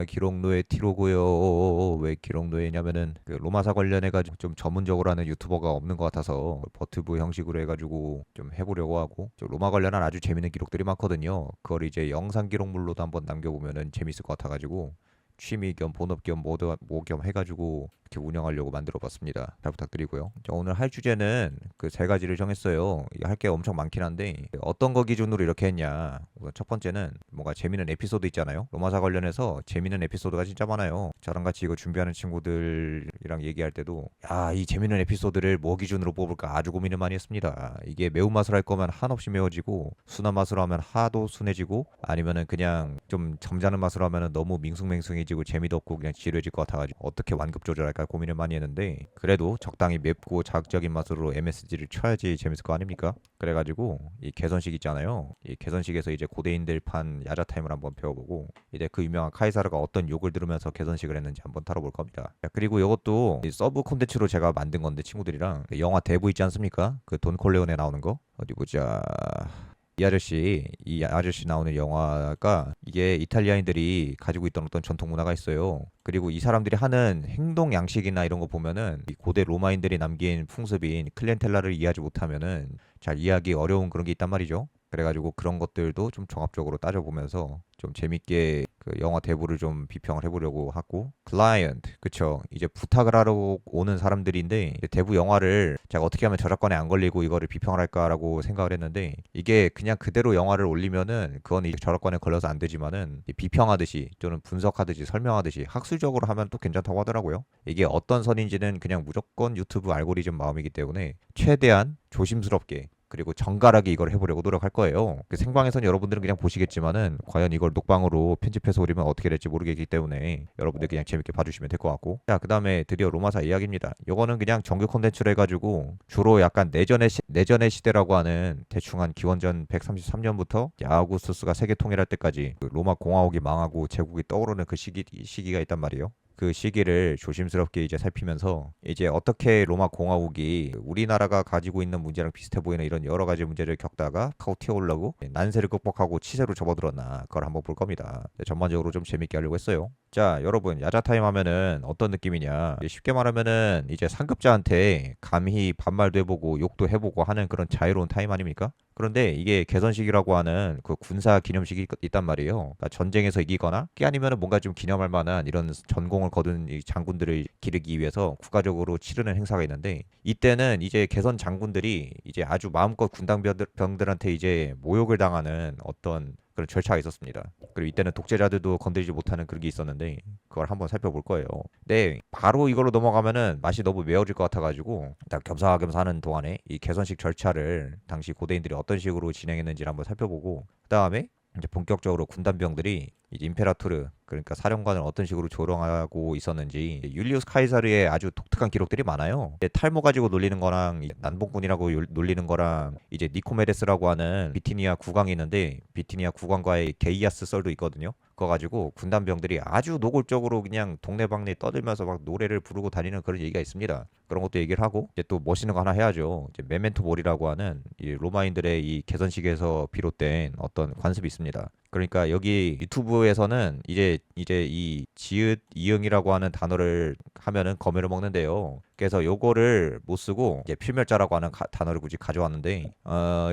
기록노예 티로고요. 왜 기록노예냐면은 그 로마사 관련해가지고 좀 전문적으로 하는 유튜버가 없는 것 같아서 버튜브 형식으로 해가지고 좀 해보려고 하고 좀 로마 관련한 아주 재밌는 기록들이 많거든요. 그걸 이제 영상 기록물로도 한번 남겨보면은 재밌을 것 같아가지고 취미 겸 본업 겸 모두 모겸 해가지고 이렇게 운영하려고 만들어봤습니다. 잘 부탁드리고요. 자, 오늘 할 주제는 그 세 가지를 정했어요. 할 게 엄청 많긴 한데 어떤 거 기준으로 이렇게 했냐. 우선 첫 번째는 뭔가 재밌는 에피소드 있잖아요. 로마사 관련해서 재밌는 에피소드가 진짜 많아요. 저랑 같이 이거 준비하는 친구들이랑 얘기할 때도 야, 이 재밌는 에피소드를 뭐 기준으로 뽑을까 아주 고민을 많이 했습니다. 이게 매운맛으로 할 거면 한없이 매워지고 순한 맛으로 하면 하도 순해지고 아니면은 그냥 좀 점잖은 맛으로 하면은 너무 밍숭맹숭해지고 재미도 없고 그냥 지루해질 것 같아가지고 어떻게 완급 조절할까 고민을 많이 했는데 그래도 적당히 맵고 자극적인 맛으로 MSG를 쳐야지 재밌을 거 아닙니까? 그래가지고 이 개선식 있잖아요. 이 개선식에서 이제 고대인들 판 야자타임을 한번 배워보고 이제 그 유명한 카이사르가 어떤 욕을 들으면서 개선식을 했는지 한번 다뤄볼 겁니다. 자, 그리고 이것도 서브 콘텐츠로 제가 만든 건데 친구들이랑 그 영화 대부 있지 않습니까? 그 돈 콜레온에 나오는 거 어디 보자. 이 아저씨 나오는 영화가 이게 이탈리아인들이 가지고 있던 어떤 전통 문화가 있어요. 그리고 이 사람들이 하는 행동 양식이나 이런 거 보면은 이 고대 로마인들이 남긴 풍습인 클렌텔라를 이해하지 못하면은 잘 이해하기 어려운 그런 게 있단 말이죠. 그래가지고 그런 것들도 좀 종합적으로 따져보면서 좀 재밌게 그 영화 대부를 좀 비평을 해보려고 하고 클라이언트 그쵸 이제 부탁을 하러 오는 사람들인데 이제 대부 영화를 제가 어떻게 하면 저작권에 안 걸리고 이거를 비평을 할까라고 생각을 했는데 이게 그냥 그대로 영화를 올리면은 그건 이제 저작권에 걸려서 안 되지만은 비평하듯이 또는 분석하듯이 설명하듯이 학술적으로 하면 또 괜찮다고 하더라고요. 이게 어떤 선인지는 그냥 무조건 유튜브 알고리즘 마음이기 때문에 최대한 조심스럽게 그리고 정갈하게 이걸 해보려고 노력할 거예요. 그 생방에서는 여러분들은 그냥 보시겠지만은 과연 이걸 녹방으로 편집해서 올리면 어떻게 될지 모르겠기 때문에 여러분들 그냥 재밌게 봐주시면 될 것 같고 자 그다음에 드디어 로마사 이야기입니다. 요거는 그냥 정규 콘텐츠로 해가지고 주로 약간 내전의 시대라고 하는 대충 한 기원전 133년부터 아우구스투스가 세계 통일할 때까지 그 로마 공화국이 망하고 제국이 떠오르는 그 시기가 있단 말이에요. 그 시기를 조심스럽게 이제 살피면서 이제 어떻게 로마 공화국이 우리나라가 가지고 있는 문제랑 비슷해 보이는 이런 여러 가지 문제를 겪다가 타고 튀어올라고 난세를 극복하고 치세로 접어들었나 그걸 한번 볼 겁니다. 전반적으로 좀 재밌게 하려고 했어요. 자, 여러분 야자타임 하면은 어떤 느낌이냐? 쉽게 말하면은 이제 상급자한테 감히 반말도 해보고 욕도 해보고 하는 그런 자유로운 타임 아닙니까? 그런데 이게 개선식이라고 하는 그 군사 기념식이 있단 말이에요. 그러니까 전쟁에서 이기거나 게 아니면은 뭔가 좀 기념할 만한 이런 전공을 거둔 이 장군들을 기르기 위해서 국가적으로 치르는 행사가 있는데 이때는 이제 개선 장군들이 이제 아주 마음껏 군당병들한테 이제 모욕을 당하는 어떤 그런 절차가 있었습니다. 그리고 이때는 독재자들도 건드리지 못하는 그런 게 있었는데 그걸 한번 살펴볼 거예요. 네, 바로 이걸로 넘어가면은 맛이 너무 매워질 것 같아가지고 일단 겸사겸사 하는 동안에 이 개선식 절차를 당시 고대인들이 어떤 식으로 진행했는지를 한번 살펴보고 그 다음에 이제 본격적으로 군단병들이 이제 임페라토르 그러니까 사령관을 어떤 식으로 조롱하고 있었는지 율리우스 카이사르의 아주 독특한 기록들이 많아요. 탈모 가지고 놀리는 거랑 난봉꾼이라고 놀리는 거랑 이제 니코메데스라고 하는 비티니아 국왕이 있는데 비티니아 국왕과의 게이아스 썰도 있거든요. 그거 가지고 군단병들이 아주 노골적으로 그냥 동네방네 떠들면서 막 노래를 부르고 다니는 그런 얘기가 있습니다. 그런 것도 얘기를 하고 이제 또 멋있는 거 하나 해야죠. 이제 메멘토 모리라고 하는 이 로마인들의 이 개선식에서 비롯된 어떤 관습이 있습니다. 그러니까 여기 유튜브에서는 이제 이 지읒 이응이라고 하는 단어를 하면은 검열을 먹는데요. 그래서 요거를 못 쓰고 이제 필멸자라고 하는 단어를 굳이 가져왔는데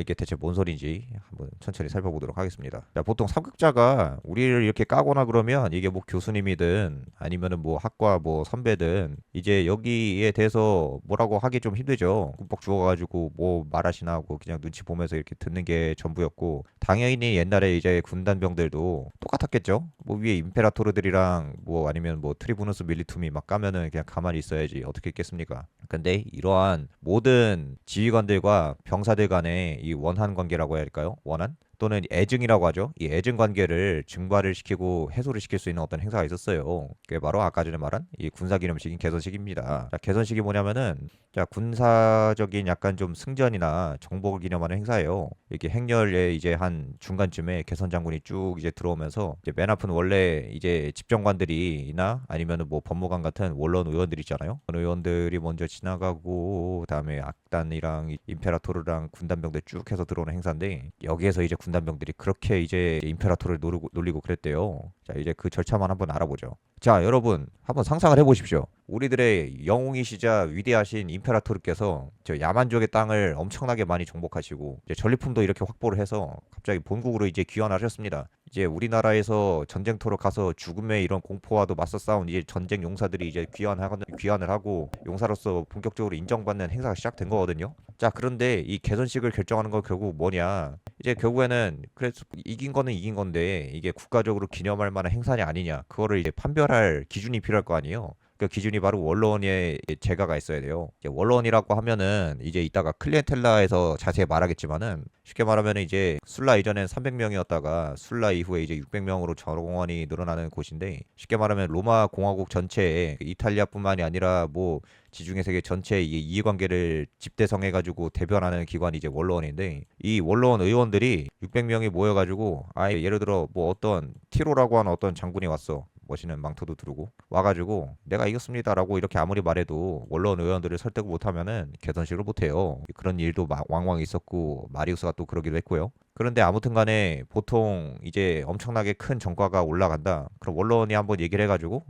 이게 대체 뭔 소리인지 한번 천천히 살펴보도록 하겠습니다. 자, 보통 삼국자가 우리를 이렇게 까거나 그러면 이게 뭐 교수님이든 아니면은 뭐 학과 뭐 선배든 이제 여기에 대해서 뭐라고 하기 좀 힘들죠. 꾹뻑 죽어가지고 뭐 말하시나 하고 그냥 눈치 보면서 이렇게 듣는 게 전부였고 당연히 옛날에 이제 군단병들도 똑같았겠죠. 뭐 위에 임페라토르들이랑 뭐 아니면 뭐 트리부누스 밀리툼이 막 까면은 그냥 가만히 있어야지 어떻게 있겠습니까? 근데 이러한 모든 지휘관들과 병사들 간의 이 원한 관계라고 해야 할까요? 원한? 또는 애증이라고 하죠. 이 애증 관계를 증발을 시키고 해소를 시킬 수 있는 어떤 행사가 있었어요. 그게 바로 아까 전에 말한 이 군사기념식인 개선식입니다. 자, 개선식이 뭐냐면은 자, 군사적인 약간 좀 승전이나 정복을 기념하는 행사예요. 이렇게 행렬에 이제 한 중간쯤에 개선 장군이 쭉 이제 들어오면서 이제 맨 앞은 원래 이제 집정관들이나 아니면은 뭐 법무관 같은 원론 의원들 있잖아요. 그런 의원들이 먼저 지나가고 그다음에 악단이랑 임페라토르랑 군단병들 쭉 해서 들어오는 행사인데 여기에서 이제 군단병들이 그렇게 이제 임페라토를 놀리고 그랬대요. 자, 이제 그 절차만 한번 알아보죠. 자, 여러분 한번 상상을 해보십시오. 우리들의 영웅이시자 위대하신 임페라토르께서 저 야만족의 땅을 엄청나게 많이 정복하시고 이제 전리품도 이렇게 확보를 해서 갑자기 본국으로 이제 귀환하셨습니다. 이제 우리나라에서 전쟁터로 가서 죽음의 이런 공포와도 맞서 싸운 이제 전쟁 용사들이 이제 귀환을 하고 용사로서 본격적으로 인정받는 행사가 시작된 거거든요. 자, 그런데 이 개선식을 결정하는 건 결국 뭐냐? 이제 결국에는 그래서 이긴 거는 이긴 건데 이게 국가적으로 기념할 만한 행사냐 아니냐 그거를 이제 판별할 기준이 필요할 거 아니에요. 그 기준이 바로 원로원의 제가가 있어야 돼요. 이제 원로원이라고 하면은 이제 이따가 클리엔텔라에서 자세히 말하겠지만은 쉽게 말하면 이제 술라 이전엔 300명이었다가 술라 이후에 이제 600명으로 정원이 늘어나는 곳인데 쉽게 말하면 로마 공화국 전체에 이탈리아뿐만이 아니라 뭐 지중해 세계 전체의 이해관계를 집대성해가지고 대변하는 기관이 이제 원로원인데 이 원로원 의원들이 600명이 모여가지고 아예 예를 들어 뭐 어떤 티로라고 하는 어떤 장군이 왔어. 멋있는 망토도 두르고 와가지고 내가 이겼습니다라고 이렇게 아무리 말해도 원로원 의원들을 설득 못하면은 개선식을 못해요. 그런 일도 왕왕 있었고 마리우스가 또 그러기도 했고요. 그런데 아무튼간에 보통 이제 엄청나게 큰 전과가 올라간다. 그럼 원로원이 한번 얘기를 해가지고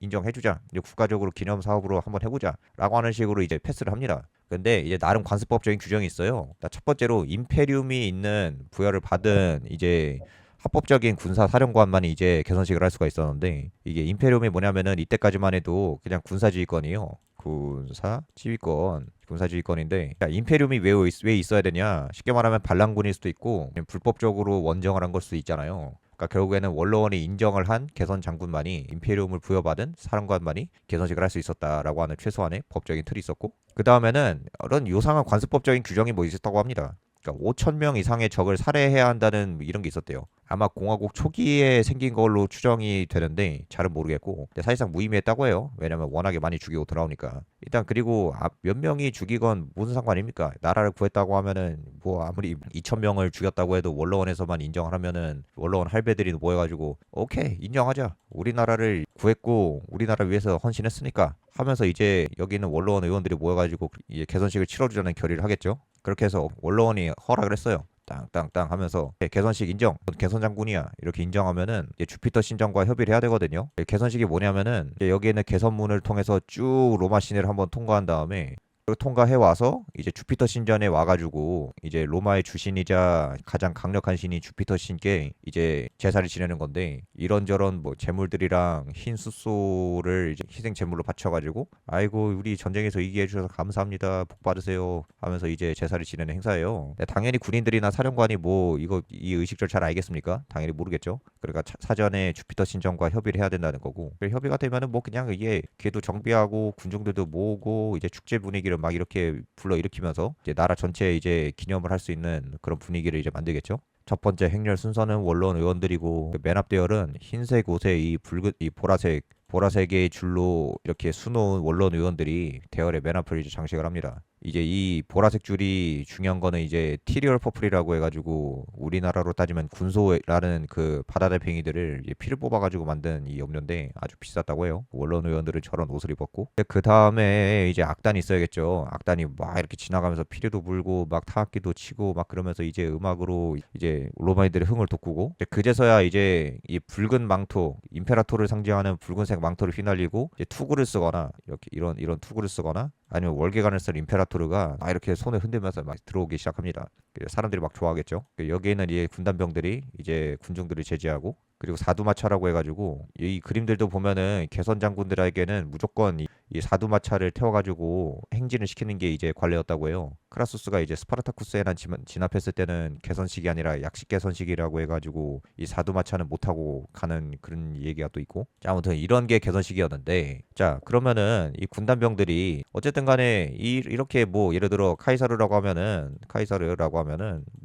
인정해주자. 이제 국가적으로 기념 사업으로 한번 해보자라고 하는 식으로 이제 패스를 합니다. 근데 이제 나름 관습법적인 규정이 있어요. 첫 번째로 임페리움이 있는 부여를 받은 이제 합법적인 군사 사령관만이 이제 개선식을 할 수가 있었는데 이게 임페리움이 뭐냐면은 이때까지만 해도 그냥 군사지휘권이에요. 군사지휘권인데 임페리움이 왜 있어야 되냐? 쉽게 말하면 반란군일 수도 있고 불법적으로 원정을 한 걸 수도 있잖아요. 그러니까 결국에는 원로원이 인정을 한 개선 장군만이 임페리움을 부여받은 사령관만이 개선식을 할 수 있었다라고 하는 최소한의 법적인 틀이 있었고 그 다음에는 이런 요상한 관습법적인 규정이 뭐 있었다고 합니다. 그러니까 5천 명 이상의 적을 살해해야 한다는 이런 게 있었대요. 아마 공화국 초기에 생긴 걸로 추정이 되는데 잘은 모르겠고 근데 사실상 무의미했다고 해요. 왜냐면 워낙에 많이 죽이고 돌아오니까. 일단 그리고 몇 명이 죽이건 무슨 상관입니까? 나라를 구했다고 하면은 뭐 아무리 2천 명을 죽였다고 해도 원로원에서만 인정을 하면은 원로원 할배들이 모여가지고 오케이 인정하자. 우리나라를 구했고 우리나라를 위해서 헌신했으니까 하면서 이제 여기 있는 원로원 의원들이 모여가지고 이제 개선식을 치러주자는 결의를 하겠죠. 그렇게 해서 원로원이 허락을 했어요. 땅땅땅 하면서 개선식 인정, 개선 장군이야 이렇게 인정하면은 이제 주피터 신전과 협의를 해야 되거든요. 개선식이 뭐냐면은 이제 여기에 있는 개선문을 통해서 쭉 로마 시내를 한번 통과한 다음에 통과해 와서 이제 주피터 신전에 와가지고 이제 로마의 주신이자 가장 강력한 신이 주피터 신께 이제 제사를 지내는 건데 이런저런 뭐 재물들이랑 흰 숫소를 이제 희생 제물로 바쳐가지고 아이고 우리 전쟁에서 이기해 주셔서 감사합니다 복 받으세요 하면서 이제 제사를 지내는 행사예요. 당연히 군인들이나 사령관이 뭐 이 의식절 잘 알겠습니까? 당연히 모르겠죠. 그러니까 사전에 주피터 신전과 협의를 해야 된다는 거고 협의가 되면은 뭐 그냥 이게 걔도 정비하고 군중들도 모으고 이제 축제 분위기를 막 이렇게 불러일으키면서 이제 나라 전체에 이제 기념을 할 수 있는 그런 분위기를 이제 만들겠죠. 첫 번째 행렬 순서는 원로원 의원들이고 맨 앞 대열은 흰색 옷에 이 보라색의 줄로 이렇게 수놓은 원로원 의원들이 대열의 맨 앞을 이제 장식을 합니다. 이제 이 보라색 줄이 중요한 거는 이제 티리얼 퍼플이라고 해가지고 우리나라로 따지면 군소라는 그 바다달팽이들을 이제 피를 뽑아가지고 만든 이 염료인데 아주 비쌌다고 해요. 원로원 의원들은 저런 옷을 입었고 그 다음에 이제 악단이 있어야겠죠. 악단이 막 이렇게 지나가면서 피리도 불고 막 타악기도 치고 막 그러면서 이제 음악으로 이제 로마인들의 흥을 돋구고 그제서야 이제 이 붉은 망토 임페라토를 상징하는 붉은색 망토를 휘날리고 이제 투구를 쓰거나 이렇게 이런 투구를 쓰거나 아니면 월계관을 쓴 임페라토르가 막 이렇게 손을 흔들면서 막 들어오기 시작합니다. 사람들이 막 좋아하겠죠. 여기에는 이제 군단병들이 이제 군중들을 제지하고 그리고 사두마차라고 해가지고 이 그림들도 보면은 개선 장군들에게는 무조건 이 사두마차를 태워가지고 행진을 시키는 게 이제 관례였다고 해요. 크라수스가 이제 스파르타쿠스에만 진압했을 때는 개선식이 아니라 약식 개선식이라고 해가지고 이 사두마차는 못 타고 가는 그런 얘기가 또 있고. 자, 아무튼 이런 게 개선식이었는데 자 그러면은 이 군단병들이 어쨌든 간에 이렇게 뭐 예를 들어 카이사르라고 하면은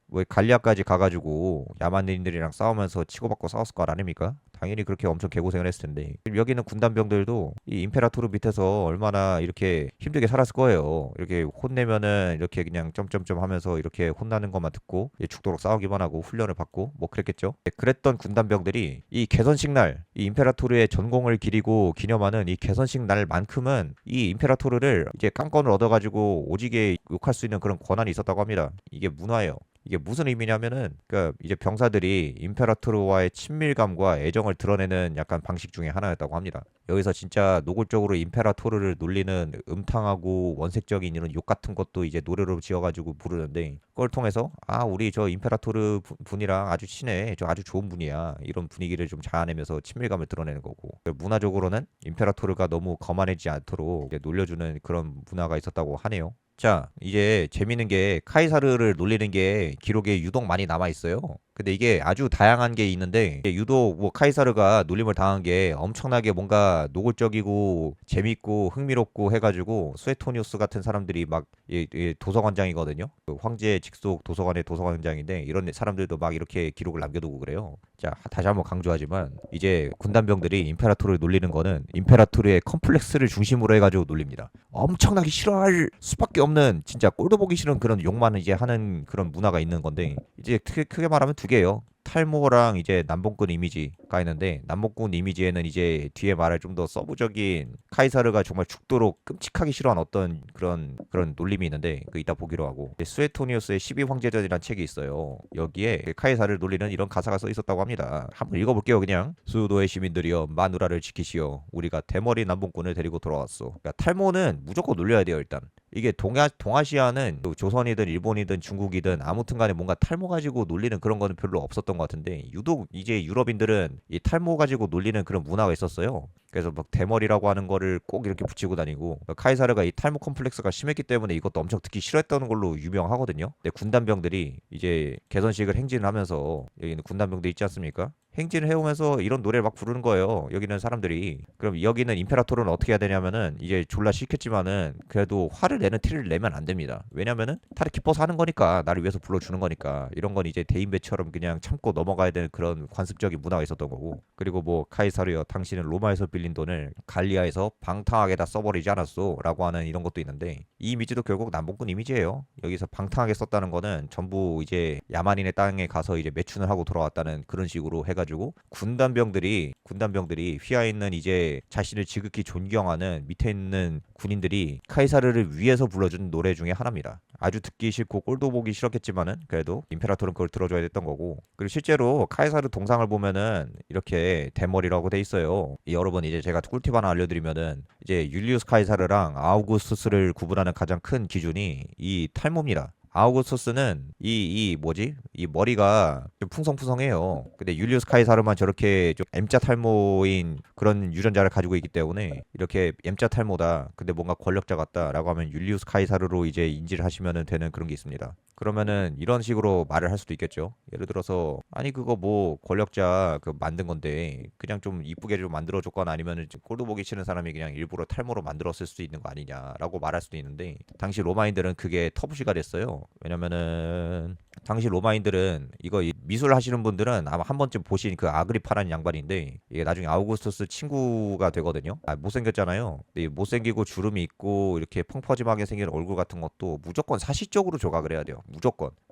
뭐 갈리아까지 가가지고 야만인들이랑 싸우면서 치고받고 싸웠을 거 아닙니까? 당연히 그렇게 엄청 개고생을 했을 텐데 여기 있는 군단병들도 이 임페라토르 밑에서 얼마나 이렇게 힘들게 살았을 거예요. 이렇게 혼내면은 이렇게 그냥 점점점 하면서 이렇게 혼나는 것만 듣고 죽도록 싸우기만 하고 훈련을 받고 뭐 그랬겠죠. 그랬던 군단병들이 이 개선식 날 이 임페라토르의 전공을 기리고 기념하는 이 개선식 날만큼은 이 임페라토르를 이제 깡건을 얻어가지고 오지게 욕할 수 있는 그런 권한이 있었다고 합니다. 이게 문화예요. 이게 무슨 의미냐면은 그러니까 이제 병사들이 임페라토르와의 친밀감과 애정을 드러내는 약간 방식 중에 하나였다고 합니다. 여기서 진짜 노골적으로 임페라토르를 놀리는 음탕하고 원색적인 이런 욕 같은 것도 이제 노래로 지어가지고 부르는데 그걸 통해서 아 우리 저 임페라토르 분이랑 아주 친해, 저 아주 좋은 분이야, 이런 분위기를 좀 자아내면서 친밀감을 드러내는 거고, 문화적으로는 임페라토르가 너무 거만해지지 않도록 이제 놀려주는 그런 문화가 있었다고 하네요. 자, 이제 재밌는 게 카이사르를 놀리는 게 기록에 유독 많이 남아 있어요. 근데 이게 아주 다양한 게 있는데 이게 유독 뭐 카이사르가 놀림을 당한 게 엄청나게 뭔가 노골적이고 재밌고 흥미롭고 해가지고 스웨토니우스 같은 사람들이 막 도서관장이거든요. 그 황제 직속 도서관의 도서관장인데 이런 사람들도 막 이렇게 기록을 남겨두고 그래요. 자, 다시 한번 강조하지만 이제 군단병들이 임페라토르를 놀리는 거는 임페라토르의 컴플렉스를 중심으로 해가지고 놀립니다. 엄청나게 싫어할 수밖에 없는 진짜 꼴도 보기 싫은 그런 욕만 이제 하는 그런 문화가 있는 건데 이제 크게 말하면 두 개예요. 탈모랑 이제 남봉꾼 이미지가 있는데 남봉꾼 이미지에는 이제 뒤에 말할 좀 더 서브적인 카이사르가 정말 죽도록 끔찍하기 싫어한 어떤 그런 놀림이 있는데 그 이따 보기로 하고 스웨토니우스의 12황제전이라는 책이 있어요. 여기에 카이사르를 놀리는 이런 가사가 써 있었다고 합니다. 한번 읽어볼게요. 그냥 수도의 시민들이여 마누라를 지키시오. 우리가 대머리 남봉꾼을 데리고 돌아왔어. 그러니까 탈모는 무조건 놀려야 돼요. 일단 이게 동아시아는 조선이든 일본이든 중국이든 아무튼 간에 뭔가 탈모 가지고 놀리는 그런 거는 별로 없었던 것 같은데 유독 이제 유럽인들은 이 탈모 가지고 놀리는 그런 문화가 있었어요. 그래서 막 대머리라고 하는 거를 꼭 이렇게 붙이고 다니고 카이사르가 이 탈모 컴플렉스가 심했기 때문에 이것도 엄청 듣기 싫어했던 걸로 유명하거든요. 근데 군단병들이 이제 개선식을 행진을 하면서 여기는 군단병들 있지 않습니까? 행진을 해오면서 이런 노래를 막 부르는 거예요. 여기는 사람들이. 그럼 여기는 임페라토르는 어떻게 해야 되냐면은 이제 졸라 싫겠지만은 그래도 화를 내는 티를 내면 안 됩니다. 왜냐면은 다들 기뻐서 하는 거니까, 나를 위해서 불러주는 거니까. 이런 건 이제 대인배처럼 그냥 참고 넘어가야 되는 그런 관습적인 문화가 있었던 거고. 그리고 뭐 카이사르여, 당신은 로마에서 빌린 돈을 갈리아에서 방탕하게 다 써버리지 않았소? 라고 하는 이런 것도 있는데 이 이미지도 결국 남봉꾼 이미지예요. 여기서 방탕하게 썼다는 거는 전부 이제 야만인의 땅에 가서 이제 매춘을 하고 돌아왔다는 그런 식으로 해가지고 군단병들이 휘하 있는 이제 자신을 지극히 존경하는 밑에 있는 군인들이 카이사르를 위해서 불러준 노래 중에 하나입니다. 아주 듣기 싫고 꼴도 보기 싫었겠지만은 그래도 임페라토르는 그걸 들어줘야 됐던 거고. 그리고 실제로 카이사르 동상을 보면은 이렇게 대머리라고 돼 있어요. 여러분 이제 제가 꿀팁 하나 알려드리면은 이제 율리우스 카이사르랑 아우구스투스를 구분하는 가장 큰 기준이 이 탈모입니다. 아우구스투스는 이 뭐지? 이 머리가 좀 풍성풍성해요. 근데 율리우스 카이사르만 저렇게 좀 M자 탈모인 그런 유전자를 가지고 있기 때문에 이렇게 M자 탈모다, 근데 뭔가 권력자 같다라고 하면 율리우스 카이사르로 이제 인지를 하시면 되는 그런 게 있습니다. 그러면은 이런 식으로 말을 할 수도 있겠죠. 예를 들어서 아니 그거 뭐 권력자 그 만든 건데 그냥 좀 이쁘게 좀 만들어 줬거나 아니면은 꼴도 보기 싫은 사람이 그냥 일부러 탈모로 만들었을 수도 있는 거 아니냐라고 말할 수도 있는데 당시 로마인들은 그게 터부시가 됐어요. 왜냐면은 당시 로마인들은 이거 미술 하시는 분들은 아마 한 번쯤 보신 그 아그리파라는 양반인데 이게 나중에 아우구스투스 친구가 되거든요. 아, 못생겼잖아요. 근데 못생기고 주름이 있고 이렇게 펑퍼짐하게 생긴 얼굴 같은 것도 무조건 사실적으로 조각을 해야 돼요.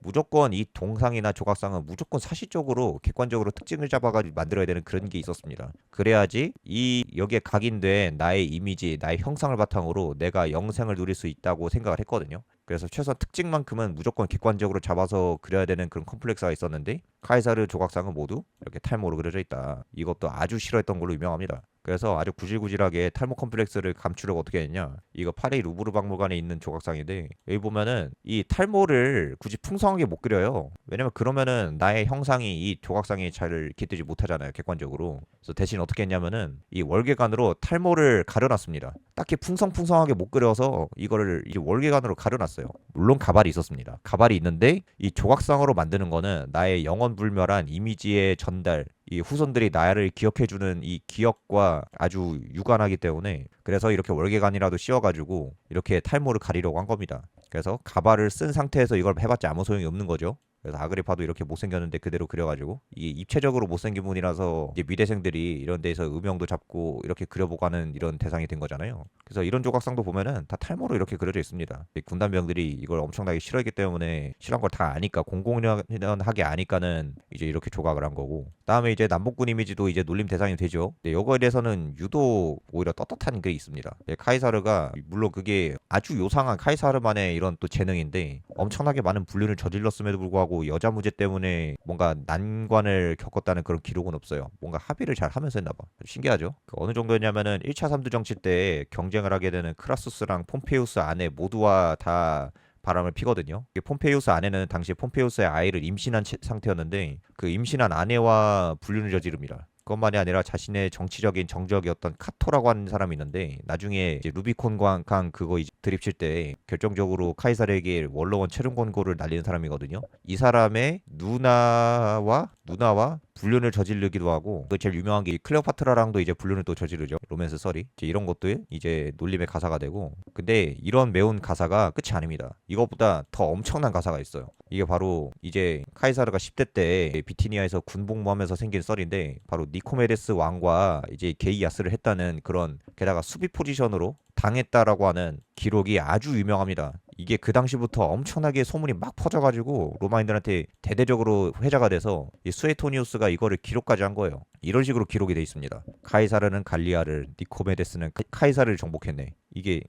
무조건 이 동상이나 조각상은 무조건 사실적으로 객관적으로 특징을 잡아가지고 만들어야 되는 그런 게 있었습니다. 그래야지 이 여기에 각인된 나의 이미지, 나의 형상을 바탕으로 내가 영생을 누릴 수 있다고 생각을 했거든요. 그래서 최소한 특징만큼은 무조건 객관적으로 잡아서 그려야 되는 그런 컴플렉스가 있었는데 카이사르 조각상은 모두 이렇게 탈모로 그려져 있다. 이것도 아주 싫어했던 걸로 유명합니다. 그래서 아주 구질구질하게 탈모 컴플렉스를 감추려고 어떻게 했냐, 이거 파리 루브르 박물관에 있는 조각상인데 여기 보면은 이 탈모를 굳이 풍성하게 못 그려요. 왜냐면 그러면은 나의 형상이 이 조각상에 잘 깃들지 못하잖아요, 객관적으로. 그래서 대신 어떻게 했냐면은 이 월계관으로 탈모를 가려놨습니다. 딱히 풍성풍성하게 못 그려서 이거를 이제 월계관으로 가려놨어요. 물론 가발이 있었습니다. 가발이 있는데 이 조각상으로 만드는 거는 나의 영원불멸한 이미지의 전달, 이 후손들이 나를 기억해주는 이 기억과 아주 유관하기 때문에 그래서 이렇게 월계관이라도 씌워가지고 이렇게 탈모를 가리려고 한 겁니다. 그래서 가발을 쓴 상태에서 이걸 해봤자 아무 소용이 없는 거죠. 그래서 아그리파도 이렇게 못생겼는데 그대로 그려가지고 이게 입체적으로 못생긴 분이라서 이제 미대생들이 이런 데서 음영도 잡고 이렇게 그려보고 하는 이런 대상이 된 거잖아요. 그래서 이런 조각상도 보면은 다 탈모로 이렇게 그려져 있습니다. 군단병들이 이걸 엄청나게 싫어했기 때문에 싫어한 걸 다 아니까 공공연하게 아니까는 이제 이렇게 조각을 한 거고. 다음에 이제 남북군 이미지도 이제 놀림 대상이 되죠. 근데 이거에 대해서는 유독 오히려 떳떳한 게 있습니다. 카이사르가 물론 그게 아주 요상한 카이사르만의 이런 또 재능인데 엄청나게 많은 불륜을 저질렀음에도 불구하고 하고 여자 문제 때문에 뭔가 난관을 겪었다는 그런 기록은 없어요. 뭔가 합의를 잘 하면서 했나 봐. 신기하죠? 어느 정도였냐면은 1차 삼두 정치 때 경쟁을 하게 되는 크라수스랑 폼페이우스 아내 모두와 다 바람을 피거든요. 폼페이우스 아내는 당시 폼페이우스의 아이를 임신한 상태였는데 그 임신한 아내와 불륜을 저지릅니다. 그것만이 아니라 자신의 정치적인 정적이었던 카토라고 하는 사람이 있는데 나중에 이제 루비콘 강 그거 이제 드립칠 때 결정적으로 카이사르에게 원로원 체류 권고를 날리는 사람이거든요. 이 사람의 누나와 불륜을 저지르기도 하고 그 제일 유명한 게 클레오파트라랑도 이제 불륜을 또 저지르죠. 로맨스 썰이 이제 이런 것도 이제 놀림의 가사가 되고 근데 이런 매운 가사가 끝이 아닙니다. 이것보다 더 엄청난 가사가 있어요. 이게 바로 이제 카이사르가 10대 때 비티니아에서 군복무하면서 생긴 썰인데 바로 니코메데스 왕과 이제 게이아스를 했다는 그런 게다가 수비 포지션으로 당했다라고 하는 기록이 아주 유명합니다. 이게 그 당시부터 엄청나게 소문이 막 퍼져가지고 로마인들한테 대대적으로 회자가 돼서 이 수에토니우스가 이거를 기록까지 한 거예요. 이런 식으로 기록이 돼 있습니다. 카이사르는 갈리아를, 니코메데스는 카이사르를 정복했네. 이게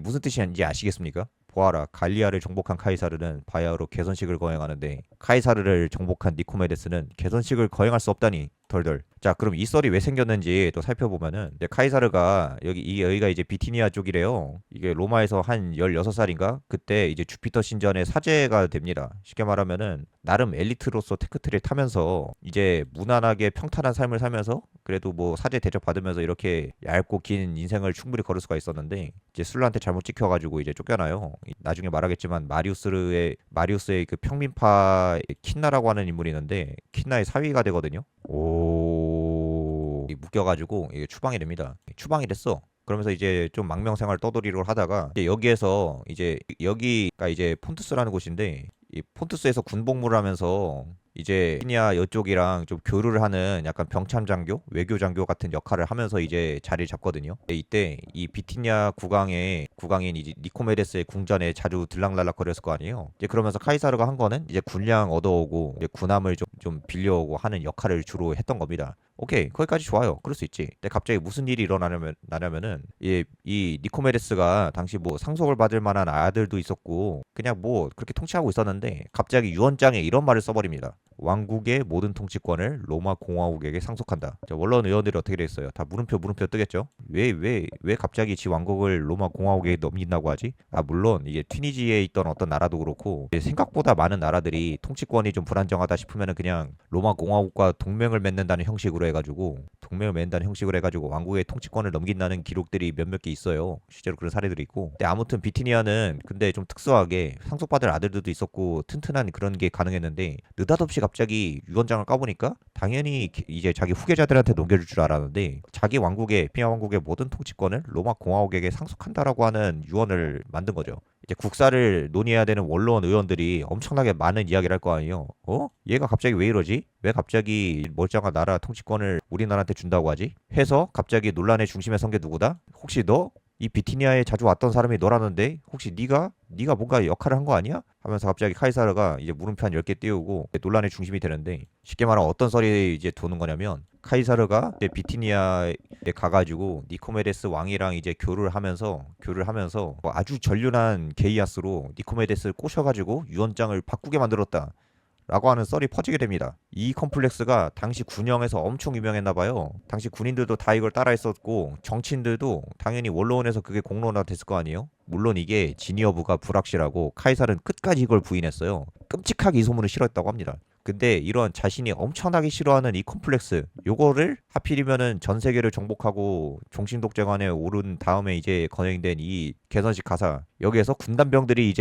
무슨 뜻인지 아시겠습니까? 보아라, 갈리아를 정복한 카이사르는 바야흐로 개선식을 거행하는데 카이사르를 정복한 니코메데스는 개선식을 거행할 수 없다니 덜덜. 자, 그럼 이 썰이 왜 생겼는지 또 살펴보면은 이제 카이사르가 여기가 이제 비티니아 쪽이래요. 이게 로마에서 한 16살인가 그때 이제 주피터 신전의 사제가 됩니다. 쉽게 말하면은 나름 엘리트로서 테크트를 타면서 이제 무난하게 평탄한 삶을 살면서 그래도 뭐 사제 대접 받으면서 이렇게 얇고 긴 인생을 충분히 걸을 수가 있었는데 이제 술라한테 잘못 찍혀가지고 이제 쫓겨나요. 나중에 말하겠지만 마리우스의 그 평민파 킨나라고 하는 인물이 있는데 킨나의 사위가 되거든요. 묶여가지고 이게 추방이 됩니다. 추방이 됐어. 그러면서 이제 좀 망명생활 떠돌이를 하다가 이제 여기에서 이제 여기가 이제 폰투스라는 곳인데 이 폰투스에서 군복무를 하면서 이제 시니아 이쪽이랑 좀 교류를 하는 약간 병참 장교, 외교 장교 같은 역할을 하면서 이제 자리를 잡거든요. 이때 이 비티니아 국왕인 이제 니코메데스의 궁전에 자주 들락날락 거렸을 거 아니에요. 이제 그러면서 카이사르가 한 거는 이제 군량 얻어오고 이제 군함을 좀 빌려오고 하는 역할을 주로 했던 겁니다. 오케이, 거기까지 좋아요. 그럴 수 있지. 근데 갑자기 무슨 일이 일어나냐면은 이 니코메데스가 당시 뭐 상속을 받을 만한 아들도 있었고 그냥 뭐 그렇게 통치하고 있었는데 갑자기 유언장에 이런 말을 써버립니다. 왕국의 모든 통치권을 로마 공화국에게 상속한다. 원로원 의원들이 어떻게 됐어요? 다 물음표 뜨겠죠? 왜 갑자기 지 왕국을 로마 공화국에게 넘긴다고 하지? 아, 물론 이게 튀니지에 있던 어떤 나라도 그렇고 생각보다 많은 나라들이 통치권이 좀 불안정하다 싶으면은 그냥 로마 공화국과 동맹을 맺는다는 형식으로 해가지고 왕국의 통치권을 넘긴다는 기록들이 몇몇 개 있어요. 실제로 그런 사례들이 있고. 근데 아무튼 비티니아는 근데 좀 특수하게 상속받을 아들들도 있었고 튼튼한 그런 게 가능했는데 느닷없이 갑자기 유언장을 까보니까 당연히 이제 자기 후계자들한테 넘겨줄 줄 알았는데 자기 피니아 왕국의 모든 통치권을 로마 공화국에게 상속한다라고 하는 유언을 만든 거죠. 이제 국사를 논의해야 되는 원로원 의원들이 엄청나게 많은 이야기를 할 거 아니에요. 얘가 갑자기 왜 이러지? 왜 갑자기 멀쩡한 나라 통치권을 우리나라한테 준다고 하지? 해서 갑자기 논란의 중심에 선 게 누구다? 혹시 너? 이 비티니아에 자주 왔던 사람이 너라는데 혹시 네가 뭔가 역할을 한 거 아니야? 하면서 갑자기 카이사르가 이제 물음표 한 10개 띄우고 논란의 중심이 되는데 쉽게 말하면 어떤 썰이 이제 도는 거냐면 카이사르가 이제 비티니아에 가가지고 니코메데스 왕이랑 이제 교류를 하면서 뭐 아주 전륜한 게이아스로 니코메데스를 꼬셔가지고 유언장을 바꾸게 만들었다. 라고 하는 썰이 퍼지게 됩니다. 이 컴플렉스가 당시 군영에서 엄청 유명했나 봐요. 당시 군인들도 다 이걸 따라했었고 정치인들도 당연히 원로원에서 그게 공론화 됐을 거 아니에요. 물론 이게 진위 여부가 불확실하고 카이사르는 끝까지 이걸 부인했어요. 끔찍하게 이 소문을 싫어했다고 합니다. 근데 이런 자신이 엄청나게 싫어하는 이 콤플렉스 요거를 하필이면은 전 세계를 정복하고 종신독재관에 오른 다음에 이제 건행된 이 개선식 가사 여기에서 군단병들이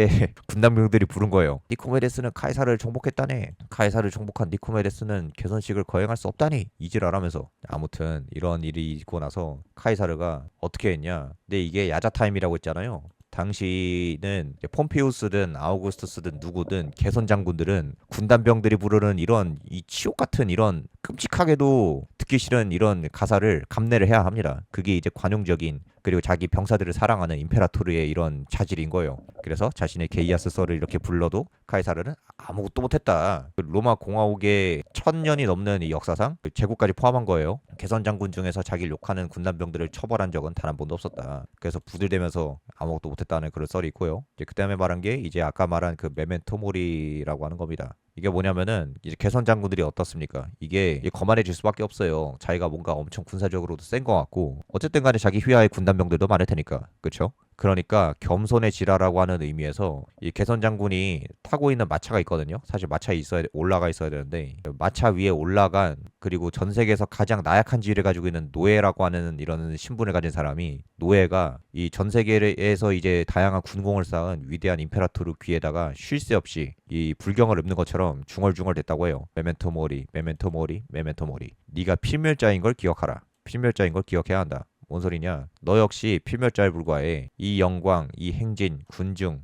부른 거예요. 니코메데스는 카이사르를 정복했다네. 카이사르를 정복한 니코메데스는 개선식을 거행할 수 없다니 이지랄하면서 아무튼 이런 일이 있고 나서 카이사르가 어떻게 했냐. 근데 이게 야자 타임이라고 했잖아요. 당시는 폼페이우스든 아우구스투스든 누구든 개선 장군들은 군단병들이 부르는 이런 이 치욕 같은 이런 끔찍하게도 듣기 싫은 이런 가사를 감내를 해야 합니다. 그게 이제 관용적인 그리고 자기 병사들을 사랑하는 임페라토르의 이런 자질인 거예요. 그래서 자신의 게이아스 썰을 이렇게 불러도 카이사르는 아무것도 못했다. 로마 공화국의 1000년이 넘는 이 역사상 제국까지 포함한 거예요. 개선 장군 중에서 자기를 욕하는 군단병들을 처벌한 적은 단 한 번도 없었다. 그래서 부들대면서 아무것도 못했다는 그런 썰이 있고요. 이제 그다음에 말한 게 이제 아까 말한 그 메멘토 모리라고 하는 겁니다. 이게 뭐냐면은 이제 개선 장군들이 어떻습니까? 이게 거만해질 수밖에 없어요. 자기가 뭔가 엄청 군사적으로도 센 것 같고 어쨌든 간에 자기 휘하의 군단병들도 많을 테니까. 그렇죠? 그러니까 겸손해지라라고 하는 의미에서 이 개선 장군이 타고 있는 마차가 있거든요. 사실 마차에 올라가 있어야 되는데 마차 위에 올라간 그리고 전 세계에서 가장 나약한 지위를 가지고 있는 노예라고 하는 이런 신분을 가진 사람이 노예가 이 전 세계에서 이제 다양한 군공을 쌓은 위대한 임페라토르 귀에다가 쉴 새 없이 이 불경을 읊는 것처럼 중얼중얼 됐다고 해요. 메멘토 모리, 메멘토 모리, 메멘토 모리. 네가 필멸자인 걸 기억하라. 필멸자인 걸 기억해야 한다. 뭔 소리냐? 너 역시 필멸자에 불과해. 이 영광, 이 행진, 군중,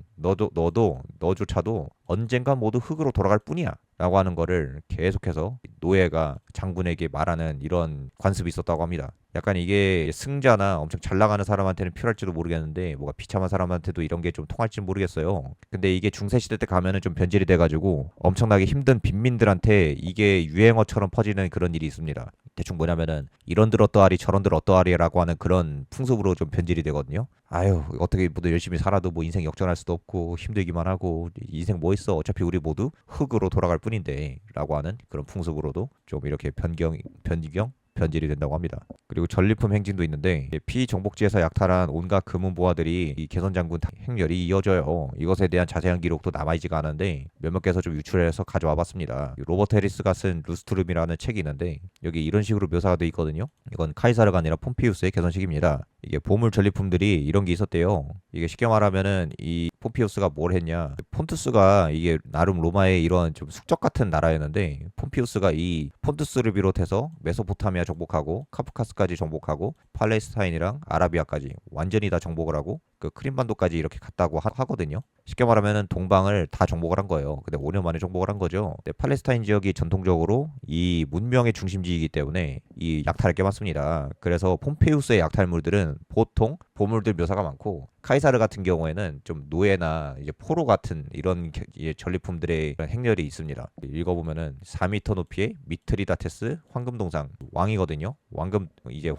너조차도 언젠간 모두 흙으로 돌아갈 뿐이야. 라고 하는 거를 계속해서 노예가 장군에게 말하는 이런 관습이 있었다고 합니다. 약간 이게 승자나 엄청 잘 나가는 사람한테는 필요할지도 모르겠는데 뭐가 비참한 사람한테도 이런 게 좀 통할지 모르겠어요. 근데 이게 중세시대 때 가면은 좀 변질이 돼가지고 엄청나게 힘든 빈민들한테 이게 유행어처럼 퍼지는 그런 일이 있습니다. 대충 뭐냐면은 이런들 어떠하리 저런들 어떠하리라고 하는 그런 풍습으로 좀 변질이 되거든요. 아유 어떻게 모두 열심히 살아도 뭐 인생 역전할 수도 없고 힘들기만 하고 인생 뭐 있어 어차피 우리 모두 흙으로 돌아갈 뿐인데 라고 하는 그런 풍습으로도 좀 이렇게 변질이 된다고 합니다. 그리고 전리품 행진도 있는데 피정복지에서 약탈한 온갖 금은보화들이 이 개선 장군 행렬이 이어져요. 이것에 대한 자세한 기록도 남아있지가 않은데 몇몇 개서 좀 유출해서 가져와 봤습니다. 로버트 해리스가 쓴 루스트룸이라는 책이 있는데 여기 이런 식으로 묘사가 돼 있거든요. 이건 카이사르가 아니라 폼피우스의 개선식입니다. 이게 보물 전리품들이 이런 게 있었대요. 이게 쉽게 말하면은 이 폼피우스가 뭘 했냐? 폰투스가 이게 나름 로마의 이런 좀 숙적 같은 나라였는데 폼피우스가 이 폰투스를 비롯해서 메소포타미아 정복하고 카프카스까지 정복하고 팔레스타인이랑 아라비아까지 완전히 다 정복을 하고 그 크림반도까지 이렇게 갔다고 하거든요. 쉽게 말하면은 동방을 다 정복을 한 거예요. 근데 5년 만에 정복을 한 거죠. 근데 팔레스타인 지역이 전통적으로 이 문명의 중심지이기 때문에 이 약탈을 껴맞습니다. 그래서 폼페이우스의 약탈물들은 보통 보물들 묘사가 많고 카이사르 같은 경우에는 좀 노예나 이제 포로 같은 이런 전리품들의 행렬이 있습니다. 읽어보면은 4m 높이의 미트리다테스 황금동상 왕이거든요.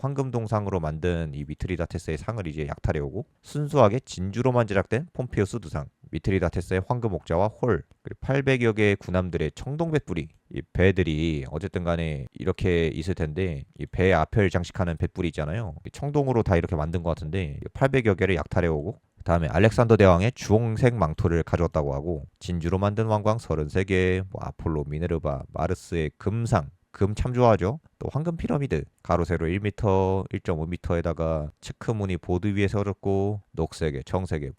황금동상으로 만든 이 미트리다테스의 상을 이제 약탈해 오고 순수하게 진주로만 제작된 폼페이우스 두상, 미트리다테스의 황금 옥자와 홀, 그리고 800여 개의 군함들의 청동뱃불이 이 배들이 어쨌든 간에 이렇게 있을 텐데 이 배 앞을 장식하는 뱃불이 있잖아요. 청동으로 다 이렇게 만든 것 같은데 800여 개를 약탈해 오고 그다음에 알렉산더 대왕의 주홍색 망토를 가져왔다고 하고 진주로 만든 왕광 33개, 뭐 아폴로, 미네르바, 마르스의 금상 금 참 좋아하죠. 또 황금 피라미드 가로 세로 1m, 1.5m에다가 체크무늬 보드 위에 세워졌고 녹색에 청색에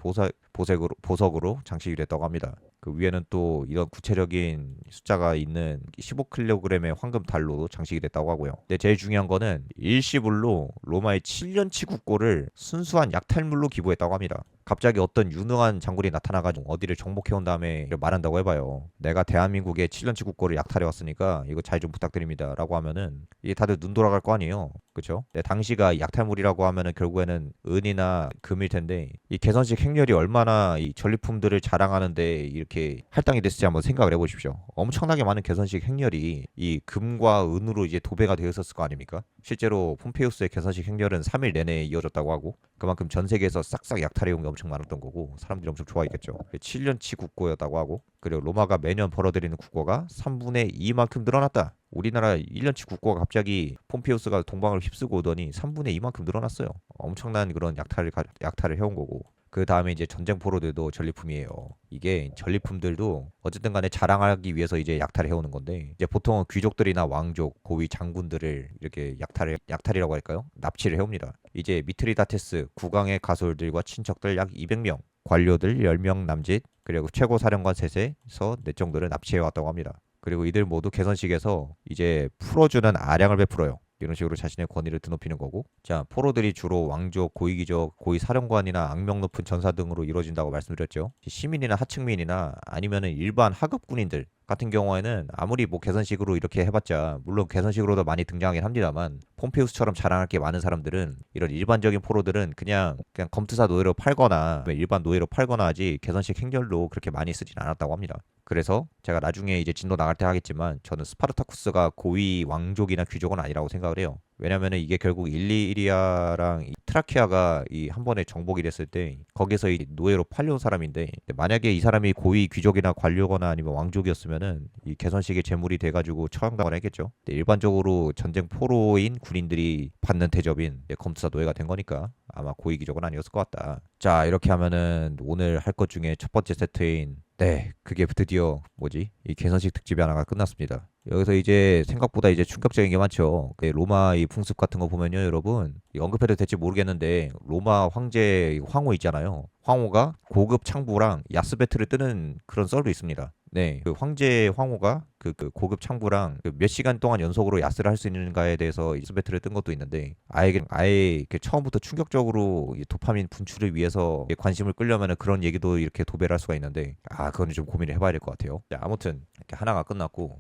보석으로 장식이 됐다고 합니다. 그 위에는 또 이런 구체적인 숫자가 있는 15kg의 황금 달로 장식이 됐다고 하고요. 근데 제일 중요한 거는 일시불로 로마의 7년치 국고를 순수한 약탈물로 기부했다고 합니다. 갑자기 어떤 유능한 장군이 나타나가지고 어디를 정복해온 다음에 말한다고 해봐요. 내가 대한민국의 7년치 국고를 약탈해 왔으니까 이거 잘 좀 부탁드립니다. 라고 하면은 이게 다들 눈 돌아갈 거 아니에요. 그쵸? 근데 당시가 약탈물이라고 하면은 결국에는 은이나 금일 텐데 이 개선식 행렬이 얼마나 이 전리품들을 자랑하는데 이렇게 할당이 됐을지 한번 생각을 해보십시오. 엄청나게 많은 개선식 행렬이 이 금과 은으로 이제 도배가 되어 있었을 거 아닙니까? 실제로 폼페이우스의 개선식 행렬은 3일 내내 이어졌다고 하고 그만큼 전 세계에서 싹싹 약탈해온 게 엄청 많았던 거고 사람들이 엄청 좋아했겠죠. 7년치 국고였다고 하고 그리고 로마가 매년 벌어들이는 국고가 3분의 2만큼 늘어났다. 우리나라 1년치 국고가 갑자기 폼페이우스가 동방을 휩쓰고 오더니 3분의 2만큼 늘어났어요. 엄청난 그런 약탈을 해온 거고 그 다음에 이제 전쟁 포로들도 전리품이에요. 이게 전리품들도 어쨌든 간에 자랑하기 위해서 이제 약탈을 해오는 건데 이제 보통은 귀족들이나 왕족, 고위 장군들을 이렇게 약탈이라고 할까요? 납치를 해옵니다. 이제 미트리다테스 국왕의 가솔들과 친척들 약 200명, 관료들 10명 남짓, 그리고 최고 사령관 셋에서 넷 정도를 납치해 왔다고 합니다. 그리고 이들 모두 개선식에서 이제 풀어주는 아량을 베풀어요. 이런 식으로 자신의 권위를 드높이는 거고 자 포로들이 주로 왕족, 고위기족, 고위사령관이나 악명 높은 전사 등으로 이루어진다고 말씀드렸죠. 시민이나 하층민이나 아니면은 일반 하급 군인들 같은 경우에는 아무리 뭐 개선식으로 이렇게 해봤자 물론 개선식으로도 많이 등장하긴 합니다만 폼페우스처럼 자랑할 게 많은 사람들은 이런 일반적인 포로들은 그냥 검투사 노예로 팔거나 일반 노예로 팔거나 하지 개선식 행렬로 그렇게 많이 쓰진 않았다고 합니다. 그래서 제가 나중에 이제 진도 나갈 때 하겠지만 저는 스파르타쿠스가 고위 왕족이나 귀족은 아니라고 생각을 해요. 왜냐면은 이게 결국 일리리아랑 이 트라키아가 이 한 번에 정복이 됐을 때 거기서 이 노예로 팔려온 사람인데 만약에 이 사람이 고위 귀족이나 관료거나 아니면 왕족이었으면은 이 개선식의 제물이 돼가지고 처형당을 했겠죠. 근데 일반적으로 전쟁 포로인 군인들이 받는 대접인 검투사 노예가 된 거니까 아마 고위 귀족은 아니었을 것 같다. 자, 이렇게 하면은 오늘 할 것 중에 첫 번째 세트인 그게 드디어 뭐지? 이 개선식 특집이 하나가 끝났습니다. 여기서 이제 생각보다 이제 충격적인 게 많죠. 그 로마 이 풍습 같은 거 보면요, 여러분. 언급해도 될지 모르겠는데 로마 황제 황후 있잖아요. 황후가 고급 창부랑 야스베트를 뜨는 그런 썰도 있습니다. 네, 그 황제 황후가 그 고급 창부랑 그몇 시간 동안 연속으로 야스를 할 수 있는가에 대해서 야스베트를 뜬 것도 있는데 아예 처음부터 충격적으로 이 도파민 분출을 위해서 관심을 끌려면 그런 얘기도 이렇게 도배를 할 수가 있는데 그건 좀 고민을 해봐야 될 것 같아요. 자, 아무튼 이렇게 하나가 끝났고